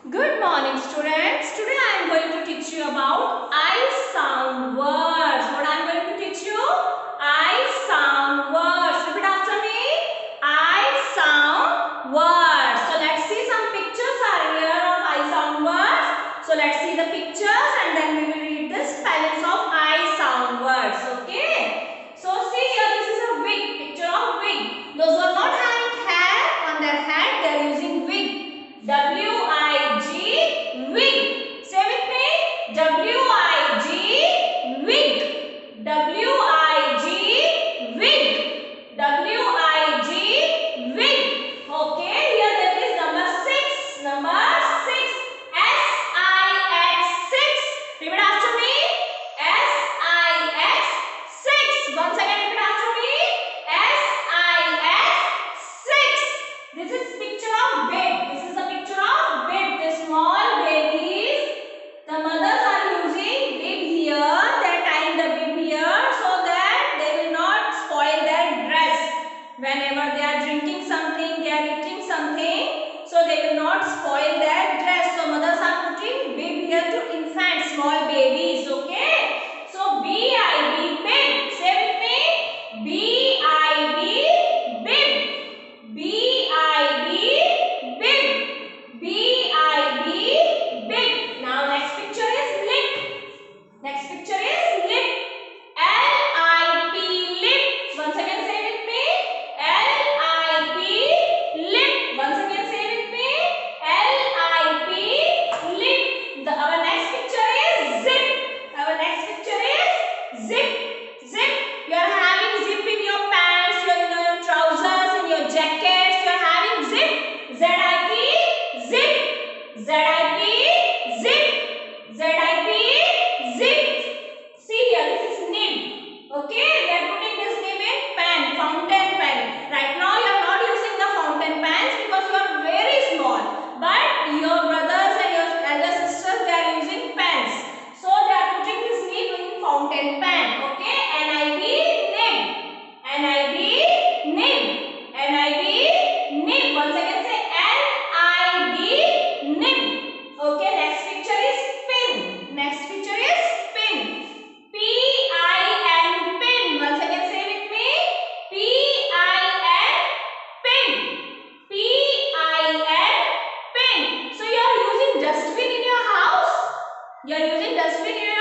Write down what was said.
Good morning, students. Today I am going to teach you about I sound words. What I am going to teach you? I sound words. Repeat after me. I sound words. So let's see, some pictures are here of I sound words. So let's see the pictures and then we will read the spellings of I sound words. Okay. So see here, this is a wig. Picture of wig. Those who are not having hair on their head, they are using wig. W-I-G, wig. Say with me. W-I-G, wig. W-I-G, wig. W-I-G, wig. Okay, here that is number 6. Number 6. S-I-X, 6. Repeat after me. S-I-X, 6. Once again, repeat after me. S-I-X, 6. This is picture of bed. This is a picture of bed. The small babies, the mothers are using bib here. They are tying the bib here so that they will not spoil their dress. Whenever they are drinking something, they are eating something, so they will not spoil their dress. So mothers are putting bib here to infants, small babies. Okay. So B-I-B, bib. Say with me. B-I-B, bib. B-I-B, bib. B-I-B, bib. Now next picture is lip. Next picture is lip. L-I-P, lip. Once again say with me. L-I-P, lip. Once again say with me. L-I-P, lip. Our next picture is zip. Our next picture is zip. Zip. You are having zip in your pants, your trousers, in your jackets. You are having zip. Z-I-P, zip. Z-I-P, zip. Z-I-P, zip. See here, this is nib. Okay, we are putting this nib in pen, fountain pen. Right now you are not using the fountain pens because you are very small. But your brothers and your elder sisters, they are using pens. So they are putting this nib in fountain pen. Okay, N-I-B, nib. N-I-B, nib. N-I-B, nib. Once again say N-I-B, nib. Okay, next picture is pin. Next picture is pin. P-I-N, pin. Once again say with me. P-I-N, pin. P-I-N, pin. So you are using dustbin in your house? You are using dustbin in your